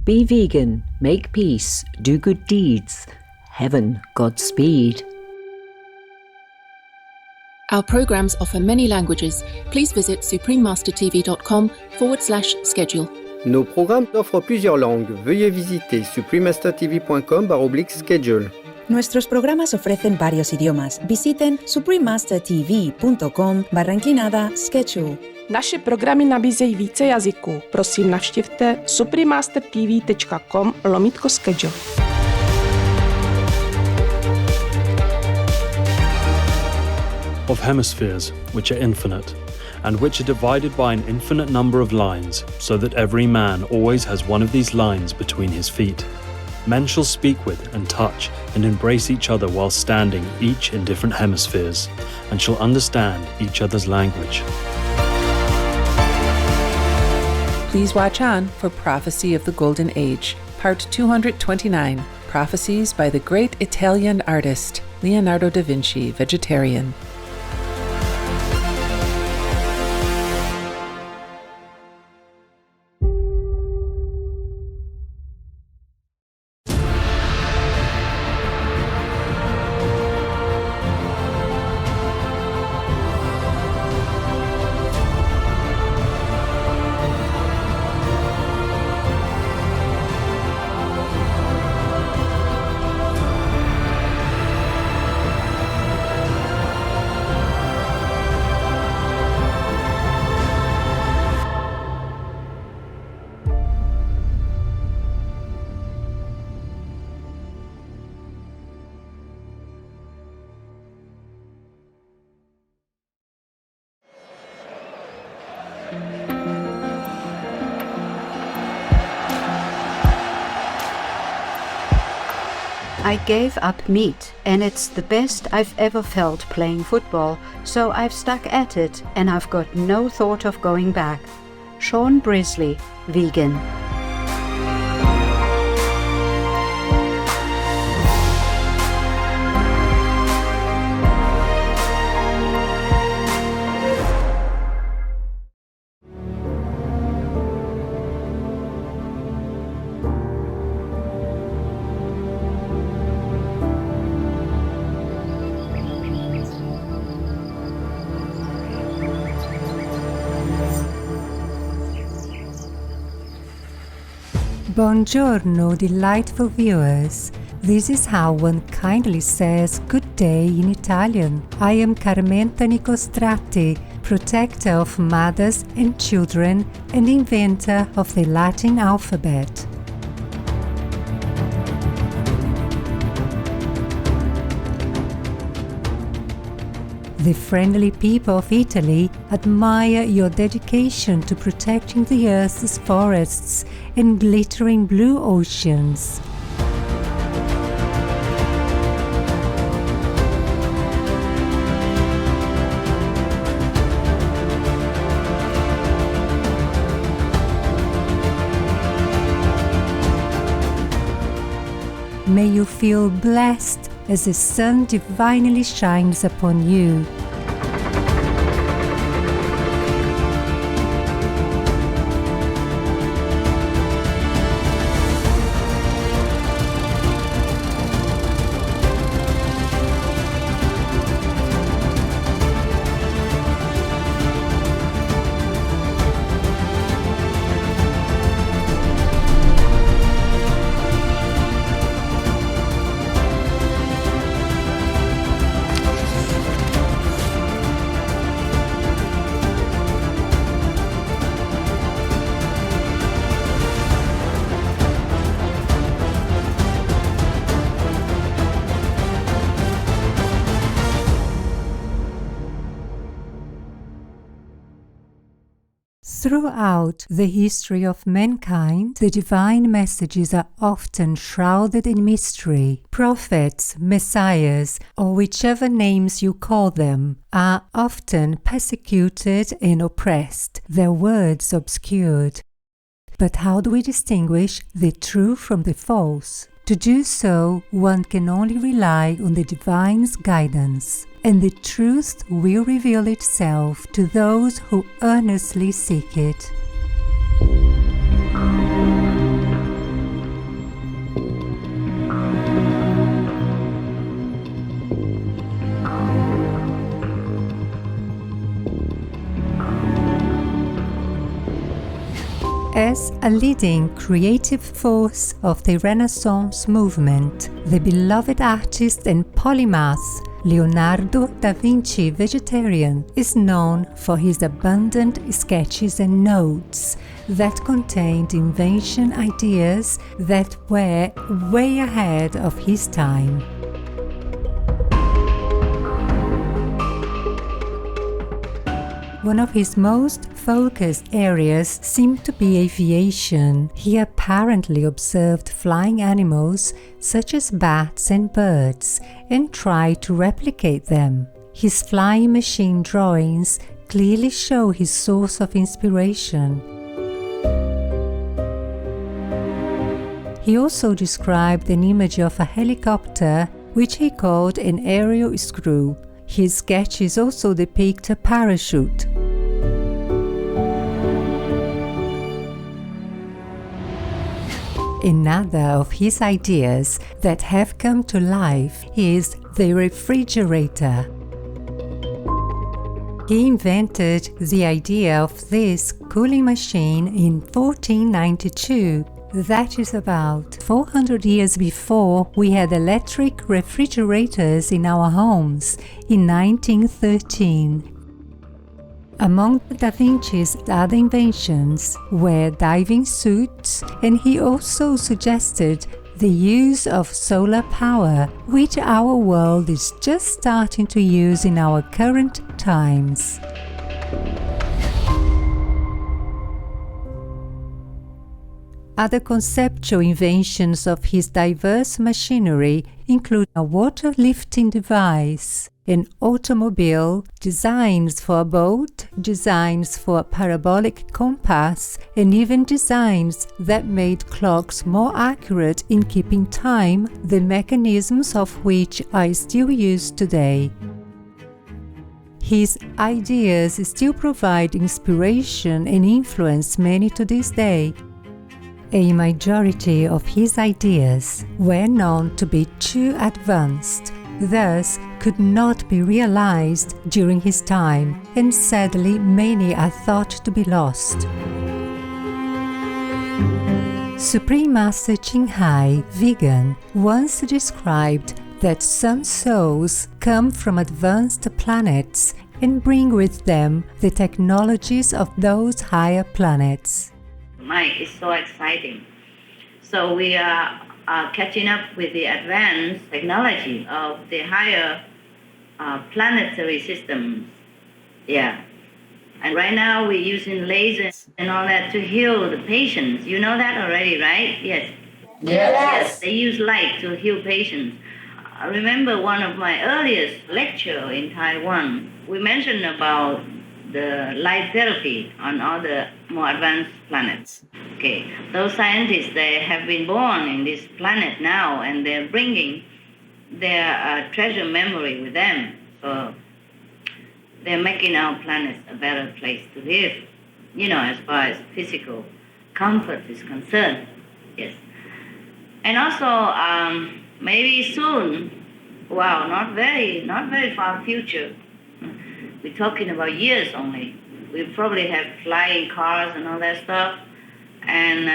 Be vegan, make peace, do good deeds. Heaven, Godspeed. Our programs offer many languages. Please visit suprememastertv.com/schedule. Nos programmes offrent plusieurs langues. Veuillez visiter suprememastertv.com/schedule. Nuestros programas ofrecen varios idiomas. Visiten suprememastertv.com/schedule. Naše programy nabízejí více jazyků. Prosím, navštivte suprememastertv.com/schedule. Of hemispheres, which are infinite, and which are divided by an infinite number of lines, so that every man always has one of these lines between his feet. Men shall speak with and touch and embrace each other while standing each in different hemispheres, and shall understand each other's language. Please watch on for Prophecy of the Golden Age, Part 229, Prophecies by the great Italian artist, Leonardo da Vinci, vegetarian. I gave up meat, and it's the best I've ever felt playing football, so I've stuck at it, and I've got no thought of going back. Sean Brisley, vegan. Buongiorno, delightful viewers. This is how one kindly says good day in Italian. I am Carmenta Nicostratti, protector of mothers and children and inventor of the Latin alphabet. The friendly people of Italy admire your dedication to protecting the Earth's forests and glittering blue oceans. May you feel blessed as the sun divinely shines upon you. Throughout the history of mankind, the divine messages are often shrouded in mystery. Prophets, messiahs, or whichever names you call them, are often persecuted and oppressed, their words obscured. But how do we distinguish the true from the false? To do so, one can only rely on the divine's guidance, and the truth will reveal itself to those who earnestly seek it. as a leading creative force of the Renaissance movement. The beloved artist and polymath Leonardo da Vinci, vegetarian, is known for his abundant sketches and notes that contained invention ideas that were way ahead of his time. One of his most focused areas seemed to be aviation. He apparently observed flying animals such as bats and birds and tried to replicate them. His flying machine drawings clearly show his source of inspiration. He also described an image of a helicopter which he called an aerial screw. His sketches also depict a parachute. Another of his ideas that have come to life is the refrigerator. He invented the idea of this cooling machine in 1492. That is about 400 years before we had electric refrigerators in our homes in 1913. Among Da Vinci's other inventions were diving suits, and he also suggested the use of solar power, which our world is just starting to use in our current times. Other conceptual inventions of his diverse machinery include a water lifting device, an automobile, designs for a boat, designs for a parabolic compass, and even designs that made clocks more accurate in keeping time, the mechanisms of which are still used today. His ideas still provide inspiration and influence many to this day. A majority of his ideas were known to be too advanced, thus could not be realized during his time, and sadly many are thought to be lost. Supreme Master Ching Hai, vegan, once described that some souls come from advanced planets and bring with them the technologies of those higher planets. Mike, is so exciting. So we are catching up with the advanced technology of the higher planetary systems. Yeah. And right now we're using lasers and all that to heal the patients. You know that already, right? Yes. Yes. They use light to heal patients. I remember one of my earliest lecture in Taiwan, we mentioned about the light therapy on all the more advanced planets. Okay, those scientists, they have been born in this planet now, and they're bringing their treasure memory with them. So they're making our planet a better place to live, you know, as far as physical comfort is concerned. Yes. And also, maybe soon, wow, not very far future, we're talking about years only. We probably have flying cars and all that stuff, and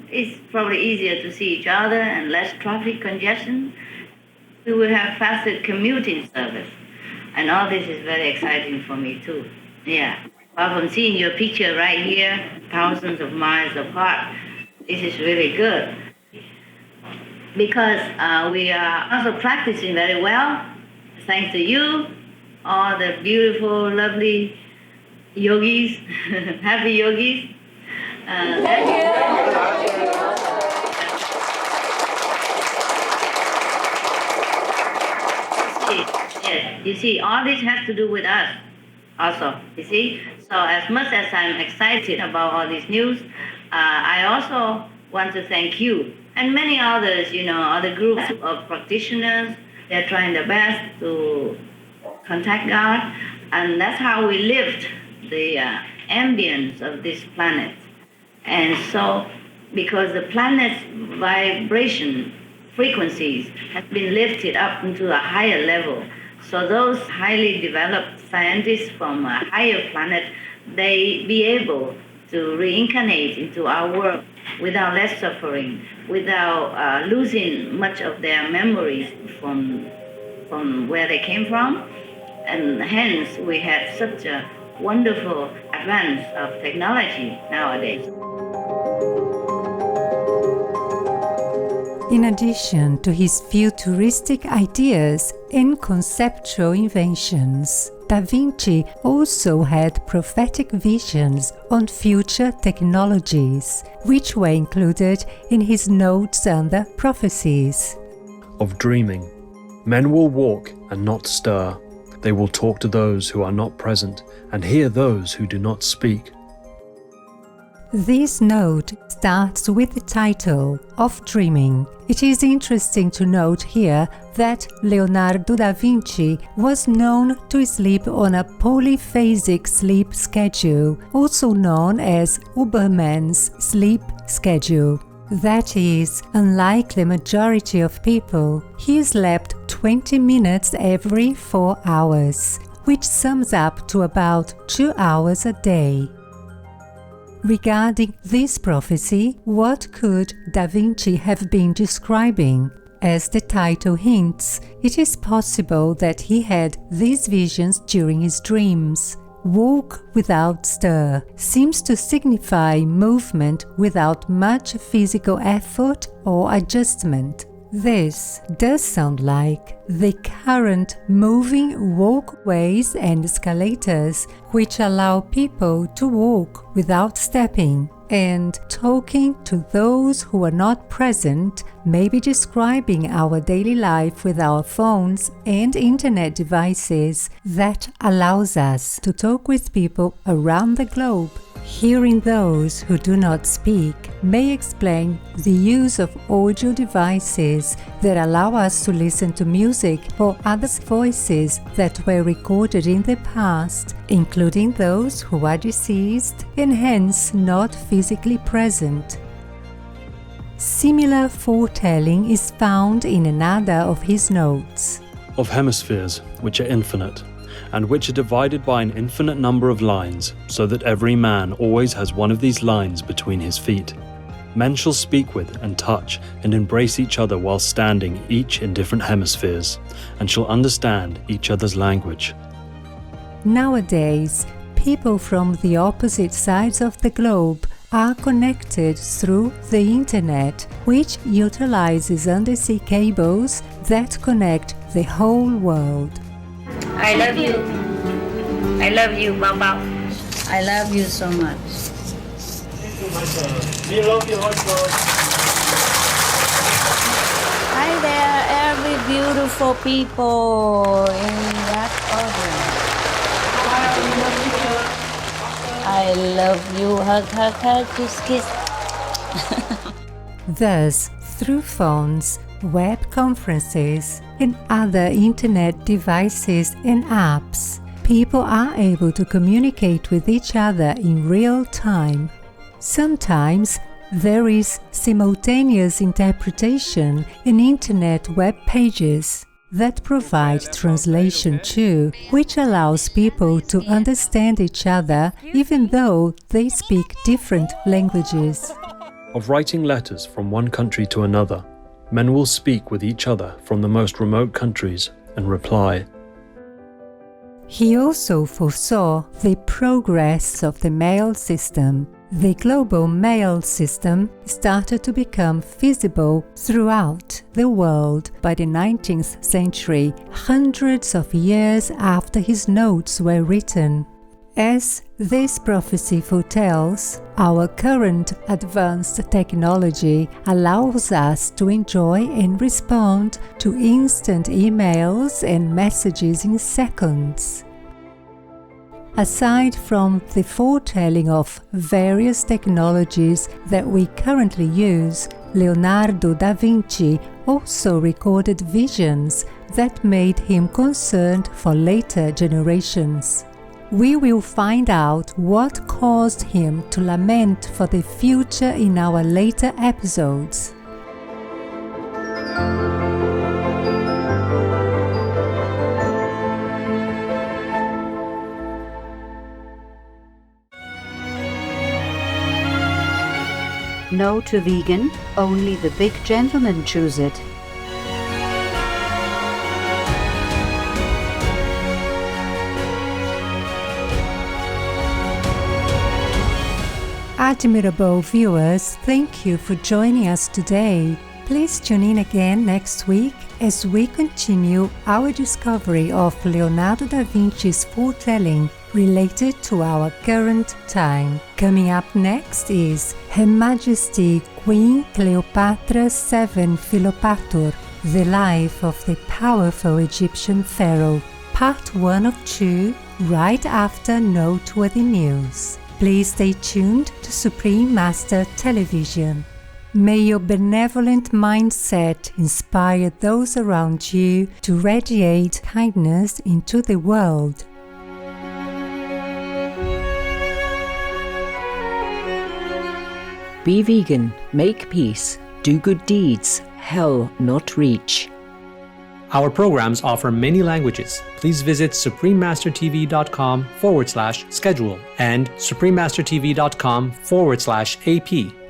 it's probably easier to see each other and less traffic congestion. We will have faster commuting service, and all this is very exciting for me too. Yeah, apart from seeing your picture right here, thousands of miles apart, this is really good because we are also practicing very well, thanks to you. All the beautiful, lovely yogis, happy yogis. Thank you. Yes, you see, all this has to do with us also, you see. So as much as I'm excited about all this news, I also want to thank you and many others, you know, other groups of practitioners. They're trying their best to contact God, and that's how we lift the ambience of this planet. And so, because the planet's vibration frequencies have been lifted up into a higher level, so those highly developed scientists from a higher planet, they be able to reincarnate into our world without less suffering, without losing much of their memories from where they came from. And hence we have such a wonderful advance of technology nowadays. In addition to his futuristic ideas and conceptual inventions, Da Vinci also had prophetic visions on future technologies, which were included in his notes under Prophecies. Of dreaming, men will walk and not stir. They will talk to those who are not present and hear those who do not speak. This note starts with the title of Dreaming. It is interesting to note here that Leonardo da Vinci was known to sleep on a polyphasic sleep schedule, also known as Uberman's sleep schedule. That is, unlike the majority of people, he slept 20 minutes every 4 hours, which sums up to about 2 hours a day. Regarding this prophecy, what could Da Vinci have been describing? As the title hints, it is possible that he had these visions during his dreams. Walk without stir seems to signify movement without much physical effort or adjustment. This does sound like the current moving walkways and escalators, which allow people to walk without stepping, and talking to those who are not present may be describing our daily life with our phones and internet devices that allows us to talk with people around the globe. Hearing those who do not speak may explain the use of audio devices that allow us to listen to music or others' voices that were recorded in the past, including those who are deceased and hence not physically present. Similar foretelling is found in another of his notes. Of hemispheres, which are infinite, and which are divided by an infinite number of lines, so that every man always has one of these lines between his feet. Men shall speak with and touch and embrace each other while standing each in different hemispheres, and shall understand each other's language. Nowadays, people from the opposite sides of the globe are connected through the internet, which utilizes undersea cables that connect the whole world. I love you. I love you, Baba. I love you so much. We love you also. Hi there, every beautiful people in that audience. I love you. Hug, hug, hug, kiss, kiss. Thus, through phones, web conferences, and other internet devices and apps, people are able to communicate with each other in real time. Sometimes there is simultaneous interpretation in internet web pages that provide translation too, which allows people to understand each other even though they speak different languages. Of writing letters from one country to another, men will speak with each other from the most remote countries and reply. He also foresaw the progress of the mail system. The global mail system started to become feasible throughout the world by the 19th century, hundreds of years after his notes were written. As this prophecy foretells, our current advanced technology allows us to enjoy and respond to instant emails and messages in seconds. Aside from the foretelling of various technologies that we currently use, Leonardo da Vinci also recorded visions that made him concerned for later generations. We will find out what caused him to lament for the future in our later episodes. No to vegan, only the big gentlemen choose it. Admirable viewers, thank you for joining us today. Please tune in again next week as we continue our discovery of Leonardo da Vinci's foretelling related to our current time. Coming up next is Her Majesty Queen Cleopatra VII Philopator, the life of the powerful Egyptian pharaoh, part 1 of 2, right after noteworthy news. Please stay tuned to Supreme Master Television. May your benevolent mindset inspire those around you to radiate kindness into the world. Be vegan, make peace, do good deeds, hell not reach. Our programs offer many languages. Please visit suprememastertv.com/schedule and suprememastertv.com/AP